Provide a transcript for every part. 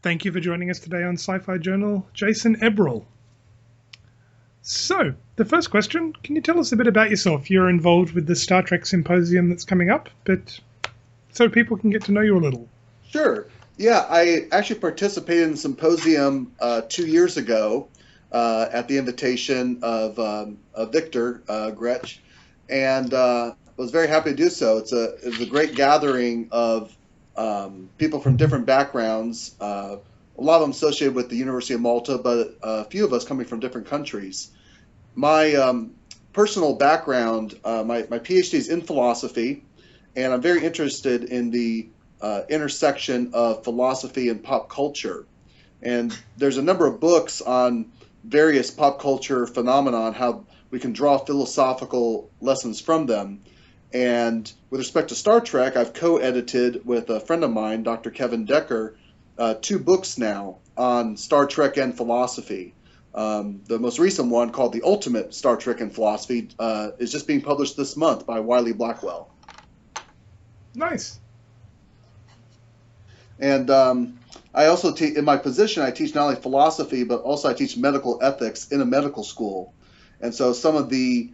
Thank you for joining us today on Sci Fi Journal, Jason Ebrel. So, the first question, can you tell us a bit about yourself? You're involved with the Star Trek symposium that's coming up, but so people can get to know you a little. Sure. Yeah, I actually participated in the symposium 2 years ago at the invitation of Victor Gretsch, and was very happy to do so. It was a great gathering of people from different backgrounds. A lot of them associated with the University of Malta, but a few of us coming from different countries. My personal background, my PhD is in philosophy, and I'm very interested in the intersection of philosophy and pop culture. And there's a number of books on various pop culture phenomena and how we can draw philosophical lessons from them. And with respect to Star Trek, I've co-edited with a friend of mine, Dr. Kevin Decker, two books now on Star Trek and philosophy. The most recent one, called The Ultimate Star Trek and Philosophy, is just being published this month by Wiley Blackwell. Nice. And I also teach, in my position, I teach not only philosophy, but also I teach medical ethics in a medical school. And so some of the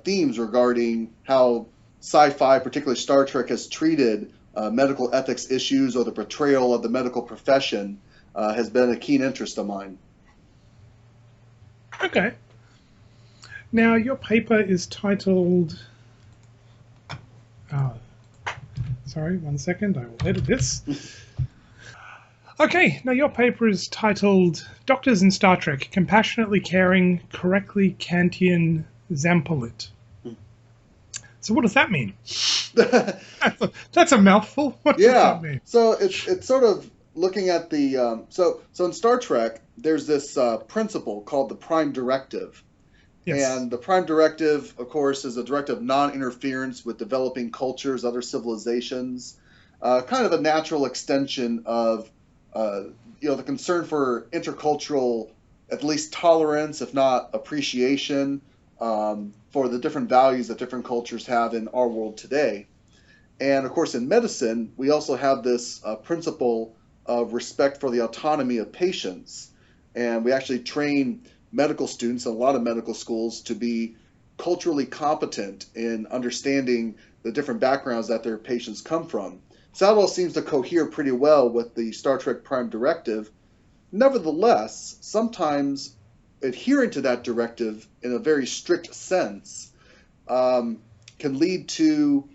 themes regarding how sci-fi, particularly Star Trek, has treated medical ethics issues or the portrayal of the medical profession has been a keen interest of mine. Okay. Now, your paper is titled. Sorry, 1 second, I will edit this. Okay, now your paper is titled Doctors in Star Trek Compassionately Caring, Correctly Kantian Zampolit. So what does that mean? That's a mouthful. What does that mean? So it's sort of looking at the so in Star Trek there's this principle called the Prime Directive. Yes. And the Prime Directive, of course, is a directive of non-interference with developing cultures, other civilizations, kind of a natural extension of the concern for intercultural, at least tolerance, if not appreciation, for the different values that different cultures have in our world today. And of course, in medicine, we also have this principle of respect for the autonomy of patients. And we actually train medical students in a lot of medical schools to be culturally competent in understanding the different backgrounds that their patients come from. So that all seems to cohere pretty well with the Star Trek Prime Directive. Nevertheless, sometimes adhering to that directive in a very strict sense can lead to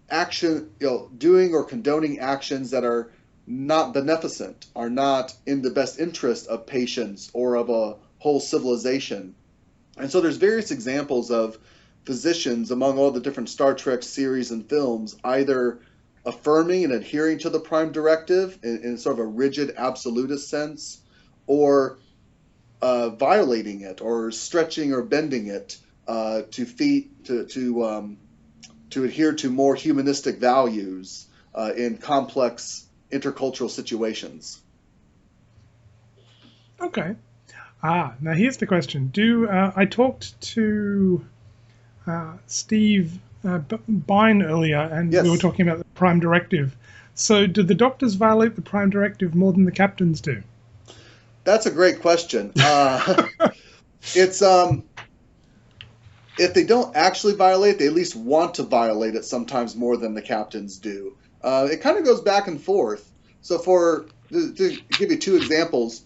action, doing or condoning actions that are not beneficent, are not in the best interest of patients or of a whole civilization. And so there's various examples of physicians among all the different Star Trek series and films either affirming and adhering to the Prime Directive in sort of a rigid absolutist sense, or violating it or stretching or bending it to adhere to more humanistic values in complex intercultural situations. Okay. Now here's the question. I talked to Steve Bine earlier, and Yes. we were talking about the Prime Directive. So do the doctors violate the Prime Directive more than the captains do? That's a great question. It's if they don't actually violate, they at least want to violate it sometimes more than the captains do. It kind of goes back and forth. So to give you two examples,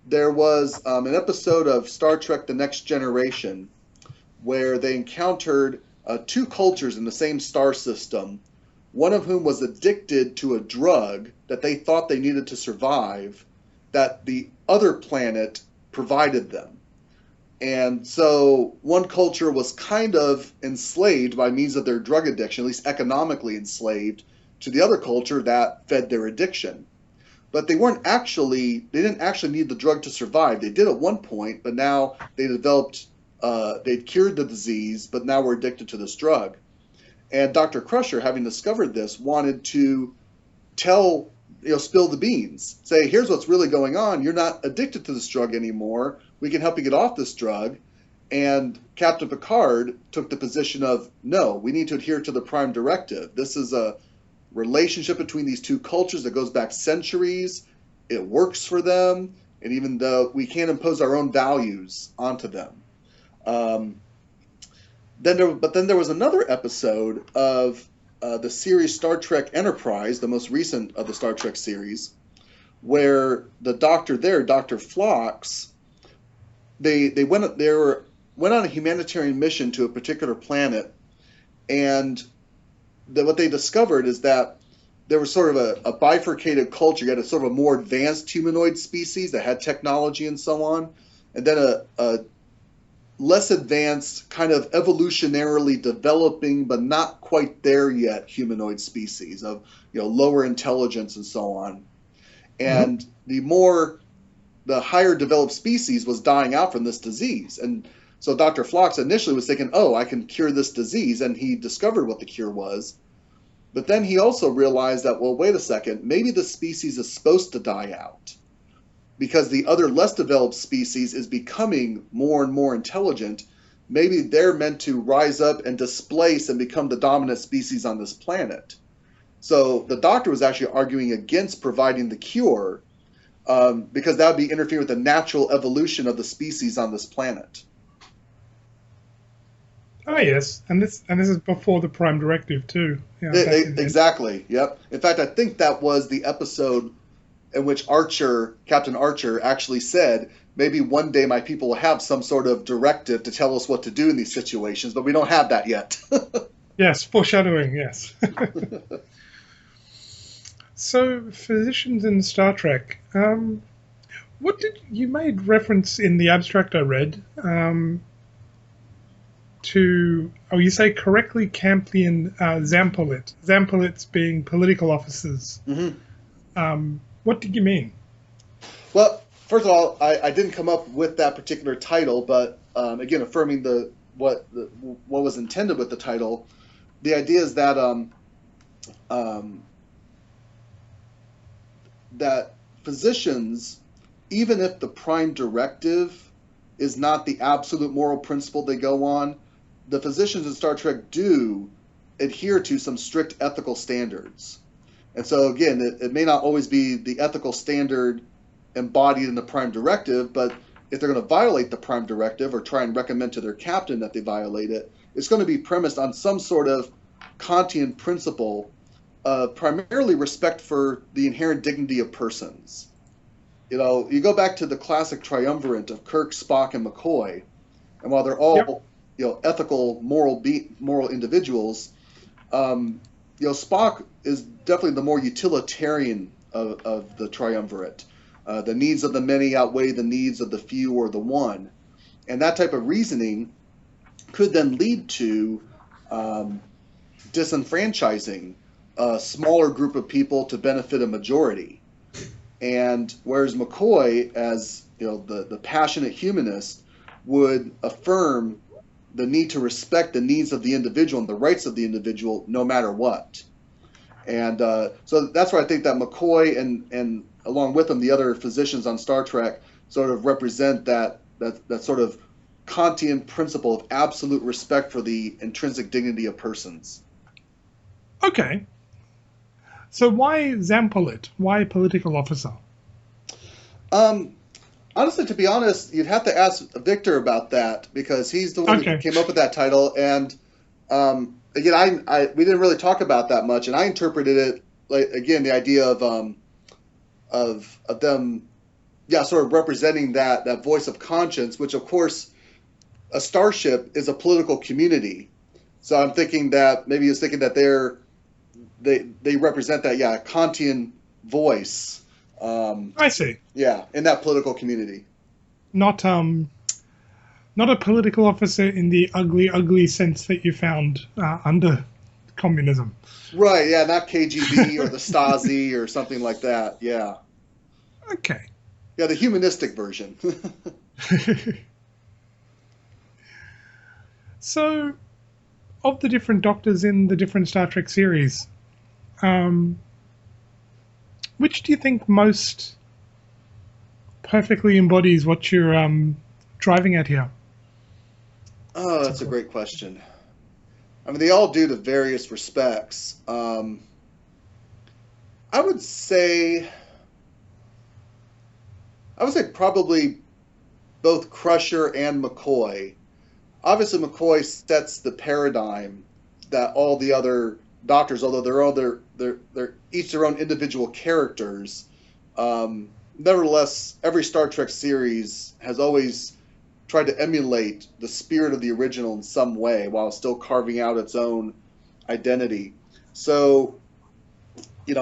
there was an episode of Star Trek: The Next Generation where they encountered two cultures in the same star system, one of whom was addicted to a drug that they thought they needed to survive, that the other planet provided them. And so one culture was kind of enslaved by means of their drug addiction, at least economically enslaved, to the other culture that fed their addiction. But they didn't actually need the drug to survive. They did at one point, but now they'd cured the disease, but now we're addicted to this drug. And Dr. Crusher, having discovered this, wanted to spill the beans. Say, here's what's really going on. You're not addicted to this drug anymore. We can help you get off this drug. And Captain Picard took the position of, no, we need to adhere to the Prime Directive. This is a relationship between these two cultures that goes back centuries. it works for them, and even though we can't impose our own values onto them. Then there was another episode of the series Star Trek Enterprise, the most recent of the Star Trek series, where the doctor there, Dr. Phlox, they went on a humanitarian mission to a particular planet, and what they discovered is that there was sort of a bifurcated culture. You had a sort of a more advanced humanoid species that had technology and so on, and then a less advanced, kind of evolutionarily developing but not quite there yet humanoid species of lower intelligence and so on. And the higher developed species was dying out from this disease. And so Dr. Phlox initially was thinking, oh, I can cure this disease, and he discovered what the cure was. But then he also realized that, well, wait a second, maybe the species is supposed to die out because the other less developed species is becoming more and more intelligent. Maybe they're meant to rise up and displace and become the dominant species on this planet. So the doctor was actually arguing against providing the cure because that would be interfering with the natural evolution of the species on this planet. Oh yes, and this is before the Prime Directive too. Exactly. Yep. In fact, I think that was the episode in which Captain Archer, actually said, maybe one day my people will have some sort of directive to tell us what to do in these situations, but we don't have that yet. Yes, foreshadowing. Yes. So, physicians in Star Trek. What did you made reference in the abstract I read? You say correctly Kantian Zampolit. Zampolits being political officers. Mm-hmm. What did you mean? Well, first of all, I didn't come up with that particular title, but again, affirming what was intended with the title. The idea is that that physicians, even if the Prime Directive is not the absolute moral principle they go on, the physicians in Star Trek do adhere to some strict ethical standards. And so, again, it may not always be the ethical standard embodied in the Prime Directive, but if they're going to violate the Prime Directive or try and recommend to their captain that they violate it, it's going to be premised on some sort of Kantian principle of primarily respect for the inherent dignity of persons. You go back to the classic triumvirate of Kirk, Spock, and McCoy, and while they're all ethical, moral individuals, Spock is definitely the more utilitarian of the triumvirate. The needs of the many outweigh the needs of the few or the one, and that type of reasoning could then lead to disenfranchising a smaller group of people to benefit a majority. And whereas McCoy, as the passionate humanist, would affirm the need to respect the needs of the individual and the rights of the individual no matter what. And so that's where I think that McCoy and along with him the other physicians on Star Trek sort of represent that sort of Kantian principle of absolute respect for the intrinsic dignity of persons. Okay. So why Zampolit? Why political officer? Honestly, to be honest, you'd have to ask Victor about that because he's the one who came up with that title. And again, we didn't really talk about that much, and I interpreted it like, again, the idea of them, sort of representing that voice of conscience, which of course, a starship is a political community. So I'm thinking that maybe he's thinking that they represent that Kantian voice. I see. Yeah, in that political community. Not a political officer in the ugly sense that you found under communism. Right, yeah, not KGB or the Stasi or something like that, yeah. Okay. Yeah, the humanistic version. So, of the different doctors in the different Star Trek series, which do you think most perfectly embodies what you're driving at here? Oh, that's a great question. I mean, they all do to various respects. I would say I would say probably both Crusher and McCoy. Obviously, McCoy sets the paradigm that all the other doctors, although they're each their own individual characters, nevertheless, every Star Trek series has always tried to emulate the spirit of the original in some way while still carving out its own identity. So, you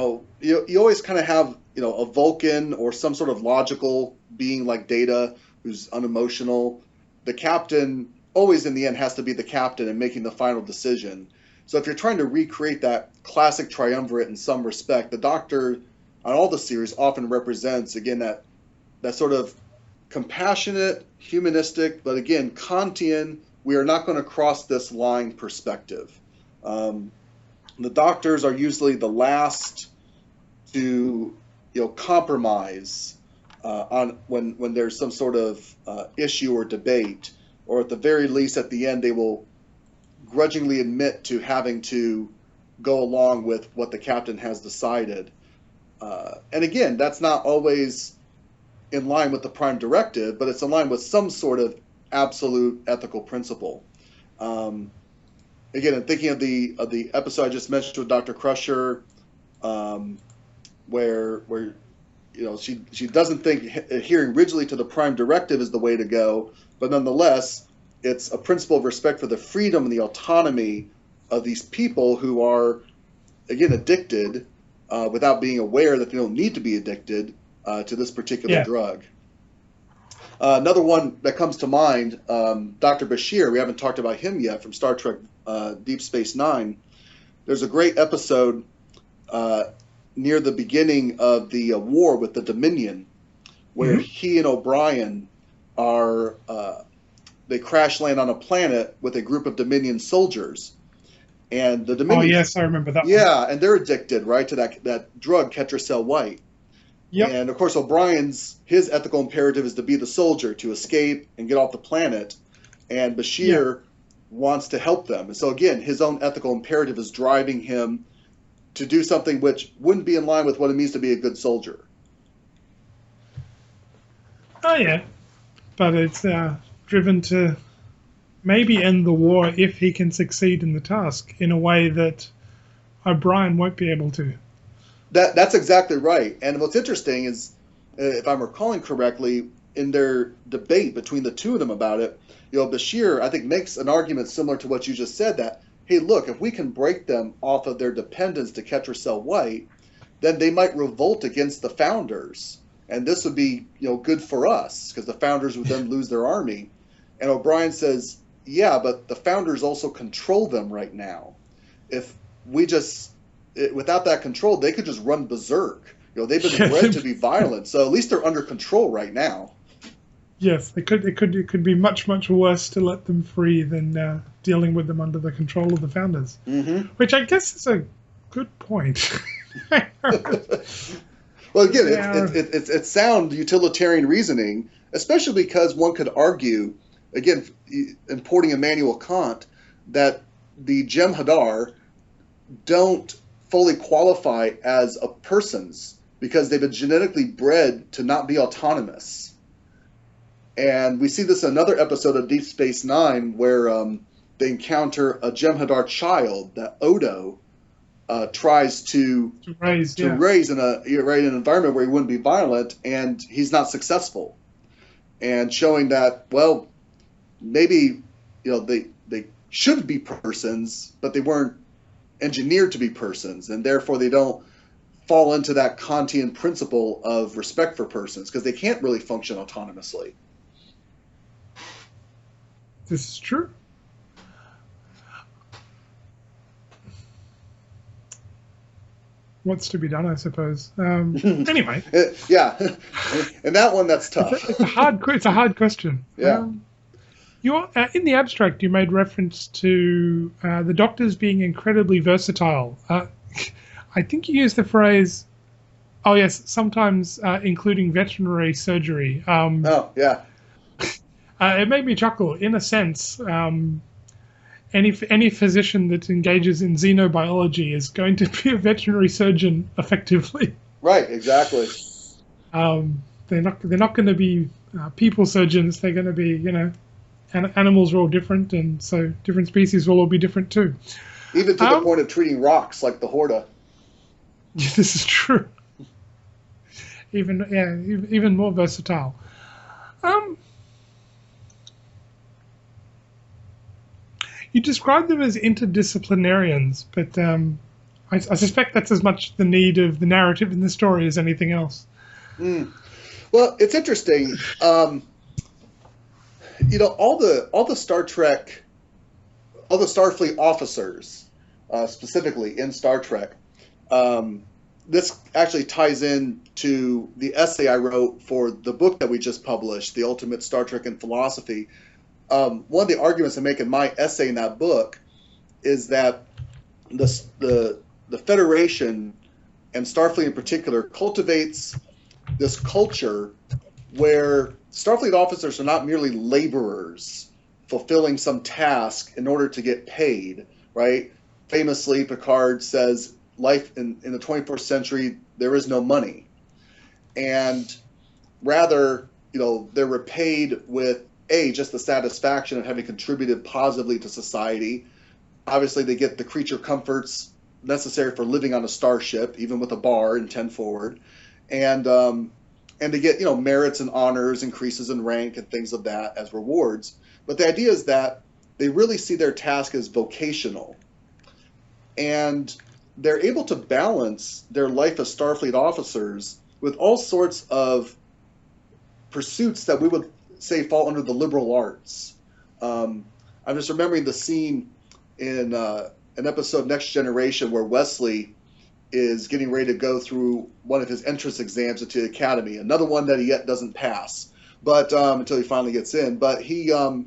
always kind of have, a Vulcan or some sort of logical being like Data who's unemotional. The captain always in the end has to be the captain and making the final decision. So if you're trying to recreate that classic triumvirate in some respect, the Doctor on all the series often represents, again, that sort of compassionate, humanistic, but again, Kantian, we are not going to cross this line perspective. The Doctors are usually the last to compromise on when there's some sort of issue or debate, or at the very least, at the end, they will grudgingly admit to having to go along with what the captain has decided. And again, that's not always in line with the Prime Directive, but it's in line with some sort of absolute ethical principle. Again, I'm thinking of the episode I just mentioned with Dr. Crusher, where she doesn't think adhering rigidly to the Prime Directive is the way to go, but nonetheless, it's a principle of respect for the freedom and the autonomy of these people who are, again, addicted without being aware that they don't need to be addicted to this particular drug. Another one that comes to mind, Dr. Bashir, we haven't talked about him yet, from Star Trek Deep Space Nine. There's a great episode near the beginning of the war with the Dominion, where he and O'Brien are they crash land on a planet with a group of Dominion soldiers, and the Dominion. Oh yes, I remember that. Yeah, and they're addicted, right, to that drug, Ketracel White. Yep. And of course, his ethical imperative is to be the soldier, to escape and get off the planet, and Bashir wants to help them. And so again, his own ethical imperative is driving him to do something which wouldn't be in line with what it means to be a good soldier. Oh yeah, but it's driven to maybe end the war if he can succeed in the task in a way that O'Brien won't be able to. That's exactly right. And what's interesting is, if I'm recalling correctly, in their debate between the two of them about it, Bashir, I think, makes an argument similar to what you just said, that, hey, look, if we can break them off of their dependence to Ketracel White, then they might revolt against the Founders. And this would be, good for us, because the Founders would then lose their army. And O'Brien says, yeah, but the Founders also control them right now. If we without that control, they could just run berserk. They've been bred to be violent, so at least they're under control right now. Yes, it could be much, much worse to let them free than dealing with them under the control of the Founders. Mm-hmm. Which I guess is a good point. Well, again, it's sound utilitarian reasoning, especially because one could argue, again, importing Immanuel Kant, that the Jem'Hadar don't fully qualify as a persons because they've been genetically bred to not be autonomous. And we see this in another episode of Deep Space Nine where they encounter a Jem'Hadar child that Odo tries to raise in an environment where he wouldn't be violent, and he's not successful. And showing that, well, maybe they should be persons, but they weren't engineered to be persons, and therefore they don't fall into that Kantian principle of respect for persons, because they can't really function autonomously. This is true. What's to be done, I suppose. Anyway. Yeah. And that one, that's tough. It's a hard question. Yeah. In the abstract, you made reference to the Doctors being incredibly versatile. I think you used the phrase, oh yes, sometimes including veterinary surgery. Oh, yeah. It made me chuckle. In a sense, any physician that engages in xenobiology is going to be a veterinary surgeon, effectively. Right, exactly. they're not going to be people surgeons. They're going to be, animals are all different, and so different species will all be different too. Even to the point of treating rocks like the Horta. This is true. Even more versatile. You described them as interdisciplinarians, but I suspect that's as much the need of the narrative in the story as anything else. Well, it's interesting. All the Star Trek, all the Starfleet officers, specifically in Star Trek, this actually ties in to the essay I wrote for the book that we just published, The Ultimate Star Trek in Philosophy. One of the arguments I make in my essay in that book is that the Federation, and Starfleet in particular, cultivates this culture where Starfleet officers are not merely laborers fulfilling some task in order to get paid, right? Famously, Picard says, life in the 21st century, there is no money. And rather, they're repaid with, just the satisfaction of having contributed positively to society. Obviously, they get the creature comforts necessary for living on a starship, even with a bar in 10 forward. And to get, merits and honors, increases in rank and things of that as rewards. But the idea is that they really see their task as vocational. And they're able to balance their life as Starfleet officers with all sorts of pursuits that we would say fall under the liberal arts. I'm just remembering the scene in an episode of Next Generation where Wesley is getting ready to go through one of his entrance exams into the academy, another one that he yet doesn't pass, but until he finally gets in. But he and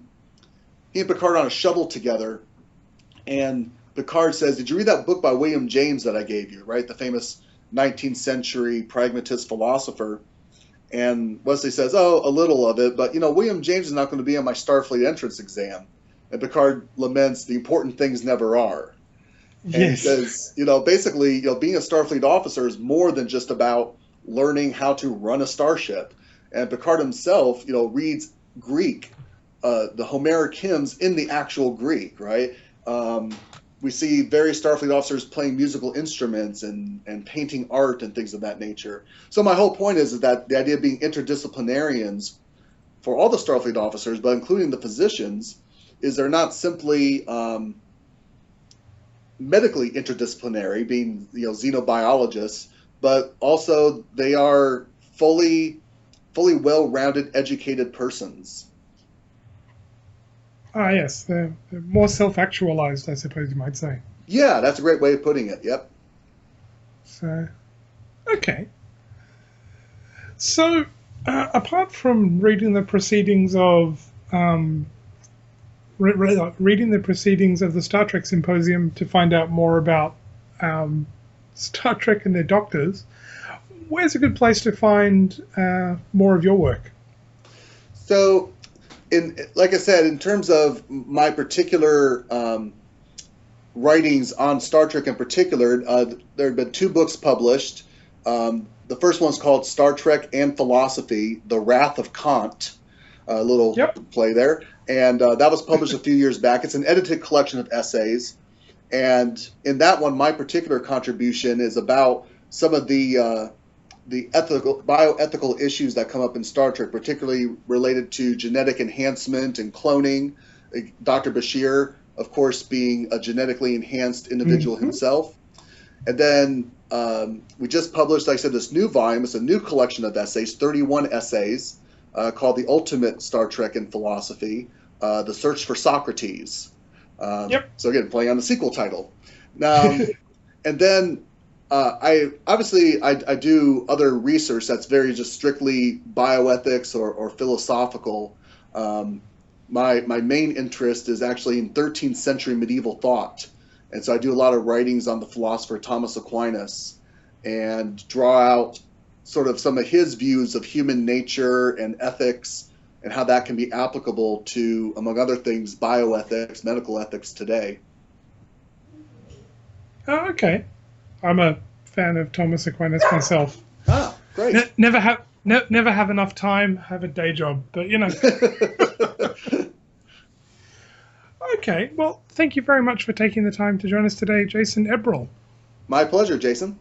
Picard are on a shuttle together, and Picard says, "Did you read that book by William James that I gave you, right? The famous 19th century pragmatist philosopher." And Wesley says, "Oh, a little of it, but William James is not going to be on my Starfleet entrance exam." And Picard laments, "The important things never are." And he says, basically, being a Starfleet officer is more than just about learning how to run a starship. And Picard himself, reads Greek, the Homeric hymns in the actual Greek, right? We see various Starfleet officers playing musical instruments and painting art and things of that nature. So my whole point is that the idea of being interdisciplinarians for all the Starfleet officers, but including the physicians, is they're not simply medically interdisciplinary, being xenobiologists, but also they are fully well-rounded, educated persons. Yes, they're more self-actualized, I suppose you might say. Yeah, that's a great way of putting it. Yep. So, okay. So, apart from reading the proceedings of reading the proceedings of the Star Trek Symposium to find out more about Star Trek and their doctors, where's a good place to find more of your work? So, like I said, in terms of my particular writings on Star Trek in particular, there have been 2 books published. The first one's called Star Trek and Philosophy, The Wrath of Kant, a little play there. And that was published a few years back. It's an edited collection of essays. And in that one, my particular contribution is about some of the bioethical issues that come up in Star Trek, particularly related to genetic enhancement and cloning. Dr. Bashir, of course, being a genetically enhanced individual himself. And then we just published, like I said, this new volume. It's a new collection of essays, 31 essays, called The Ultimate Star Trek in Philosophy, The Search for Socrates. So again, playing on the sequel title. And then I do other research that's very just strictly bioethics or philosophical. My main interest is actually in 13th century medieval thought. And so I do a lot of writings on the philosopher Thomas Aquinas and draw out sort of some of his views of human nature and ethics and how that can be applicable to, among other things, bioethics, medical ethics today. Oh, okay. I'm a fan of Thomas Aquinas myself. Ah, great. Never Never have enough time, have a day job, but you know. Okay, well, thank you very much for taking the time to join us today, Jason Ebrel. My pleasure, Jason.